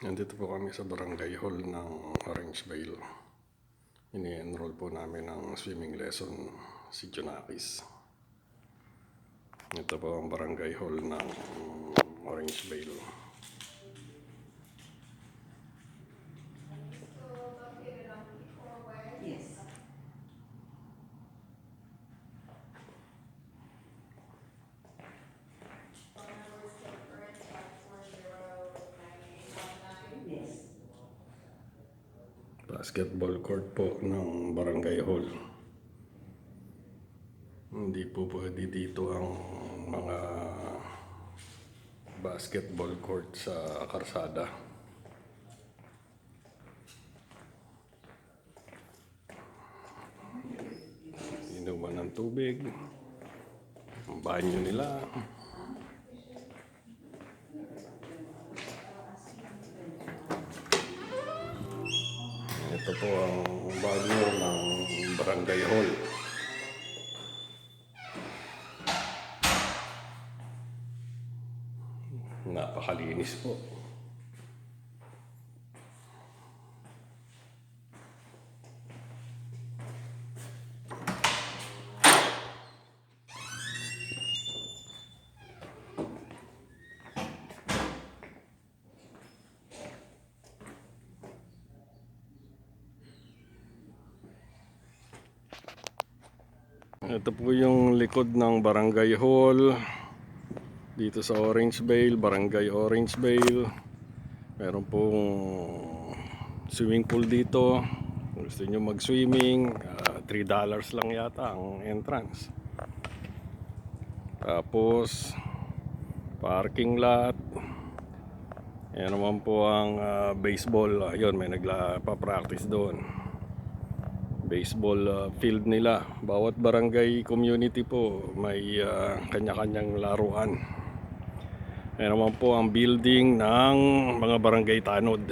Nandito po kami sa barangay hall ng Orangevale. Ini-enroll po namin ng swimming lesson si Junakis. Ito po ang barangay hall ng Orangevale. Yes. Yes. Basketball court po ng barangay hall. Hindi po pwede dito ang mga basketball court sa karsada. Inuman ng tubig, ang banyo nila. Ito po ang banyo ng barangay hall. Napakalinis po. Ito po yung likod ng barangay hall dito sa Orangevale, barangay Orangevale. Meron pong swimming pool dito. Kung gusto nyo mag-swimming, $3 lang yata ang entrance. Tapos parking lot. Ayan naman po ang baseball. Ayun, may nagpa-practice doon. Baseball field nila. Bawat barangay community po may kanya-kanyang laruan. Ayan naman po ang building ng mga barangay tanod.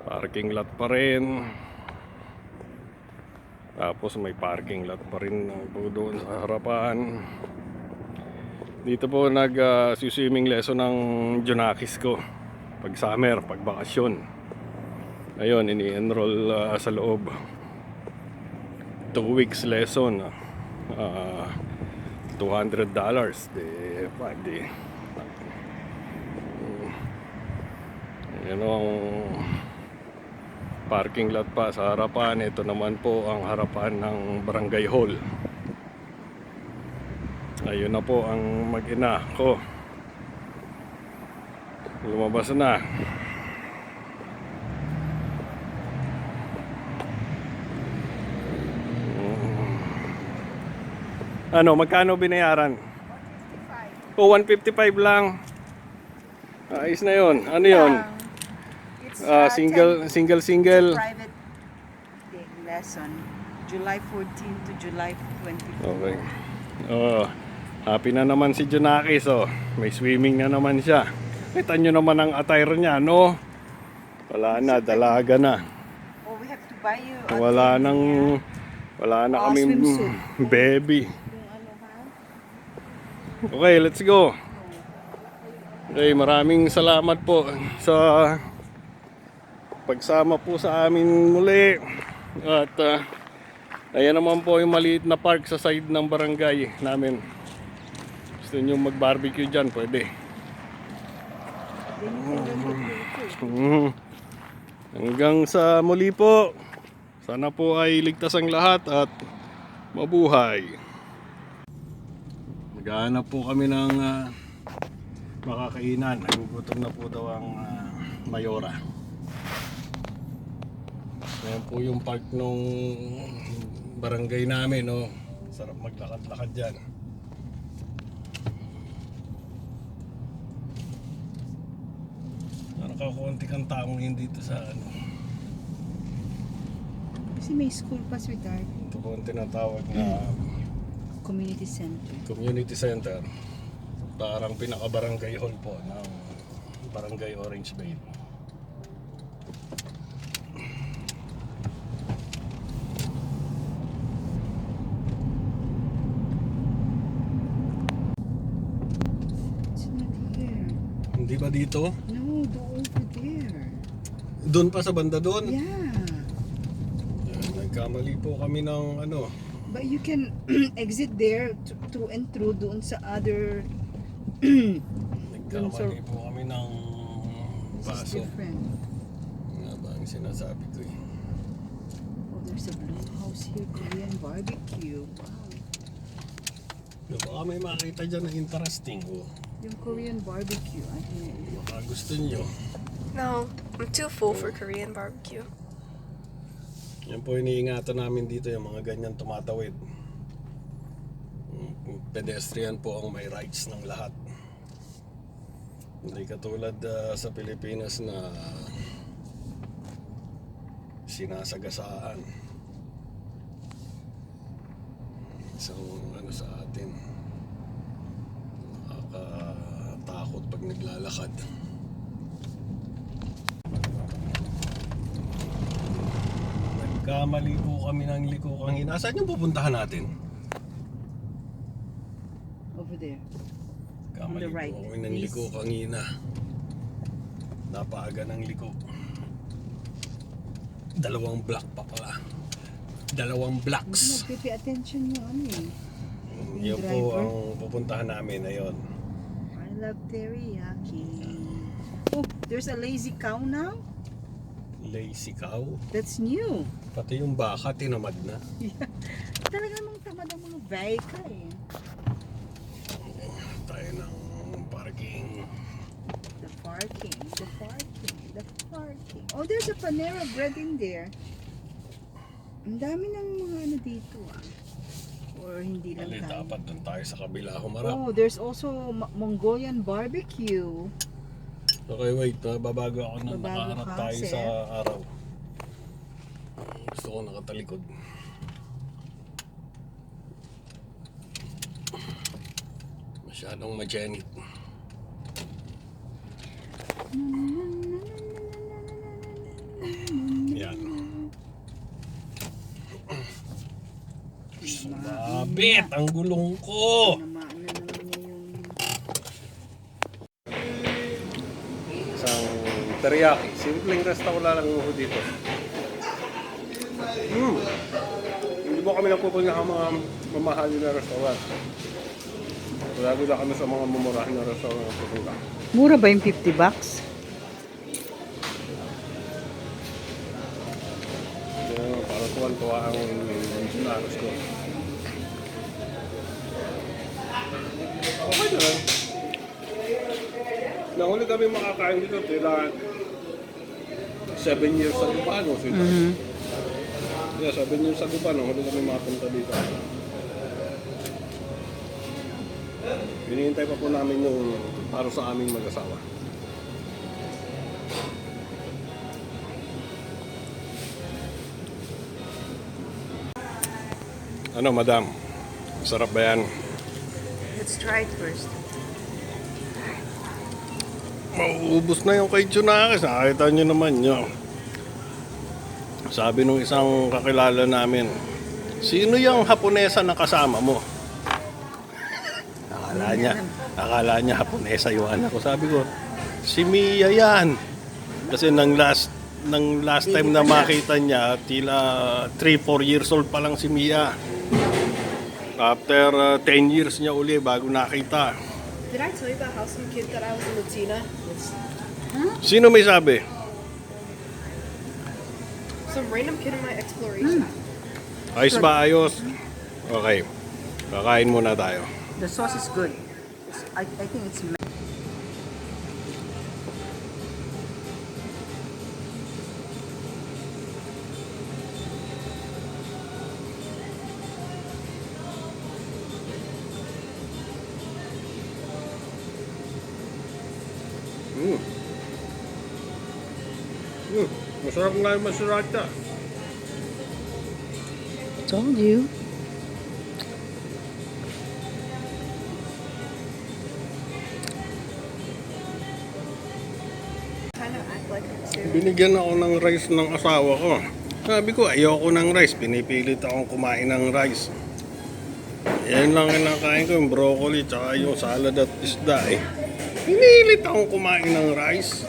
Parking lot pa rin. Tapos may parking lot pa rin po doon sa harapan. Dito po nag-swimming lesson ng Junakis ko pag summer, pag bakasyon. Ayun, ini-enroll sa loob. 2 weeks lesson. $200. Pwede. Yan ang parking lot pa sa harapan. Ito naman po ang harapan ng barangay hall. Ayun na po ang mag-ina ko. Lumabas na. Ano, magkano binayaran? 155. Oh, 155 lang. Ayos na yun. Ano yun? It's Single. private lesson, July 14 to July 24. Okay. Oh, happy na naman si Junakis. Oh. May swimming na naman siya. Kita nyo naman ang attire niya, no? Wala na, dalaga na. Oh, we have to buy you a Wala thing, na kaming swimsuit. baby. Yung ano ha? Okay, let's go. Okay, maraming salamat po sa pagsama po sa amin muli. At ayan naman po yung maliit na park sa side ng barangay namin. Gusto nyo mag-barbecue dyan, pwede. Hanggang sa muli po. Sana po ay ligtas ang lahat at mabuhay. Maghahanap po kami ng makakainan. Nagugutom na po daw ang Mayora. Ayan po yung park nung barangay namin, no? Sarap maglakad-lakad dyan. Nakakaunti kang taong hindi dito sa ano. Kasi may school pa, sweetheart. Ito po ang tinatawag na Community center. community center. Parang pinaka-barangay hall po ng barangay Orangevale. It's not here. Hindi ba dito? No. over there. Doon pa sa banda doon. Yeah. Nagkamali po kami ng ano. But you can exit there through and through doon sa other. Nagkamali po kami ng This is paso. different. Nga ba ang sinasabi ko eh. Oh, there's a blue house here, Korean barbecue. Wow. Baka may makita dyan na interesting. Oh. Yung Korean barbecue. I think. Baka gusto nyo. No, I'm too full for Korean barbecue. Yan po iniingatan namin dito, yung mga ganyan tumatawid. Pedestrian po ang may rights ng lahat. Hindi katulad sa Pilipinas na sinasagasaan. Isang ano sa atin, nakakatakot pag naglalakad. Nagkamali po kami ng liko kanina. Saan yung pupuntahan natin? Over there. Kamali On the right, po kami ng please. liko kanina. Napaaga ng liko. 2 block pa pala. 2 blocks. Nagpipay attention yung ano eh. Yan po driver. ang pupuntahan namin ngayon. I love teriyaki. Oh, there's a lazy cow now? Lazy cow. That's new. Pati yung baka tinamad na. Talaga namang tamad ang mga bika eh. Tayo ng parking. The parking, the parking, the parking. Oh, there's a Panera bread in there. Ang dami ng mga ano dito ah. Or hindi lang Mali, tayo. dapat dun tayo sa kabila humarap. Oh, there's also Mongolian barbecue. Okay, wait. Babago ako na Babago nakaharap ka, tayo sir. sa araw. Gusto ko nakatalikod. Masyadong magenit. Yan. Sumabit ang gulong ko. Namaan na naman niya yung... Isang teriyaki. Simpleng restaurant lang ho dito. Hindi mo kami napupunta ng mga mamahalin na restaurant. Lagi na kami sa mga mumurahin na restaurant na pupunta. Mura ba yung 50 bucks? Para tuwan-tuwa ang nanos ko. Okay na lang. Nahuli kami makakain dito. Tila 7 years ago pa, no? Yeah, 7 years ago pa, nahuli kami makapunta dito. Hinihintay pa po namin yung para sa aming mag-asawa. Ano, madam? Sarap ba yan? Let's try it first. Mauubos na yung kay Junakis. Nakakita nyo naman yun. Sabi nung isang kakilala namin, sino yung Haponesa na kasama mo? Akala niya Haponesa yung anak ko. Sabi ko, si Mia yan. Kasi nang last time na makita niya, tila 3-4 years old pa lang si Mia. After 10 years niya uli bago nakita. Did I tell you about how some kid thought I was a Latina? Sino may sabi? Some random kid in my exploration. Ayos ba? Ayos? Okay. Kakain muna tayo. The sauce is good. I think it's... Masarap nga yung masarata. Told you. Kind of act like it too. Binigyan ako ng rice ng asawa ko. Sabi ko, ayoko ng rice. Pinipilit akong kumain ng rice. Yan lang kinakain ko, yung broccoli tsaka yung salad at isda eh. Pinilit akong kumain ng rice.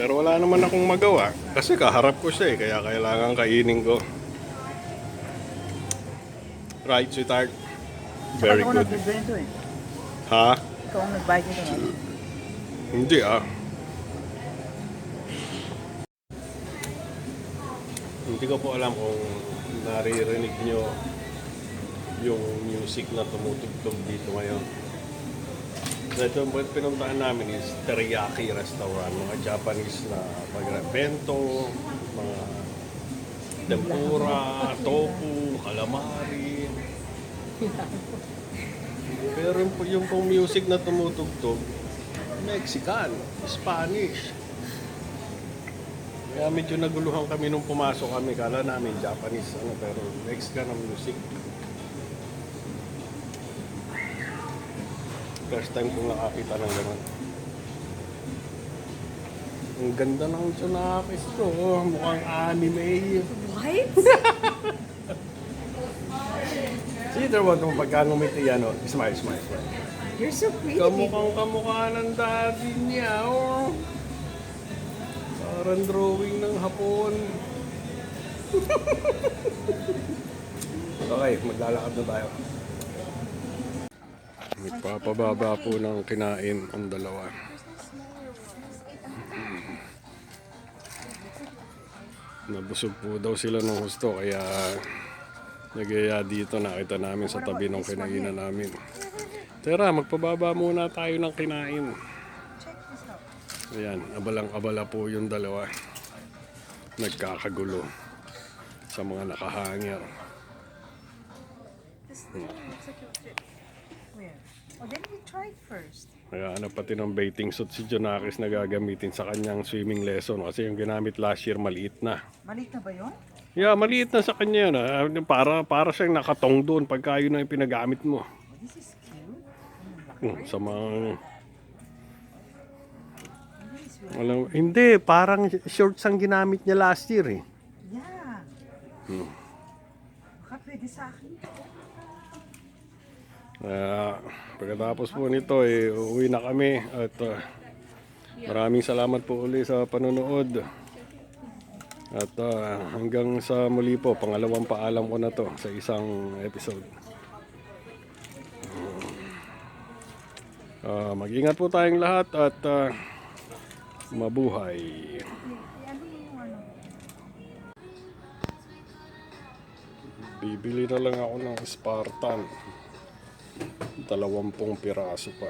Pero wala naman akong magawa. Kasi kaharap ko siya eh, kaya kailangan kainin ko. Right, sweetheart? Very Ako good. nag-ganito eh. Ha? Ikaw ang nag-bike nito. No? Hindi ah. Hindi ko po alam kung naririnig nyo yung music na tumutugtog dito ngayon. Ito yung pinuntahan namin is teriyaki restaurant. Mga Japanese na pagbento, mga tempura, tofu, calamari. Pero yung pong music na tumutugtog, Mexican, Spanish. Kaya medyo naguluhan kami nung pumasok kami. Kala namin Japanese, pero Mexican ang music. First time kong nakakita ng gano'n. Ang ganda ng Tsunakis to. Mukhang anime. What? See, there was nung pagka ngumiti yan. Smile, smile, smile. You're so pretty. Kamukhang kamukha ng daddy niya. Oh. Parang drawing ng hapon. Okay, maglalakad na tayo. Nagpapababa po ng kinain ang dalawa. Nabusog po daw sila ng husto kaya nagyaya dito, nakita namin sa tabi ng kinainan namin. Tara, magpababa muna tayo ng kinain. Ayan, abalang-abala po yung dalawa. Nagkakagulo sa mga nakahangir. Where? Oh, then we tried first. Kaya pati ng bathing suit si Jonakis na gagamitin sa kanyang swimming lesson kasi yung ginamit last year maliit na. Maliit na ba yun? Yeah, maliit na sa kanya yun. Para siyang nakatong doon pagka yun ang pinagamit mo. Oh, this is cute. Sa mga... This is really... Alam, hindi, parang shorts ang ginamit niya last year eh. Yeah. Baka pwede sa akin. Pagkatapos po nito, uuwi na kami at maraming salamat po uli sa panonood. At hanggang sa muli po, pangalawang paalam ko na to sa isang episode. Mag-ingat po tayong lahat at mabuhay. Bibili na lang ako ng Spartan. 20 piraso pa.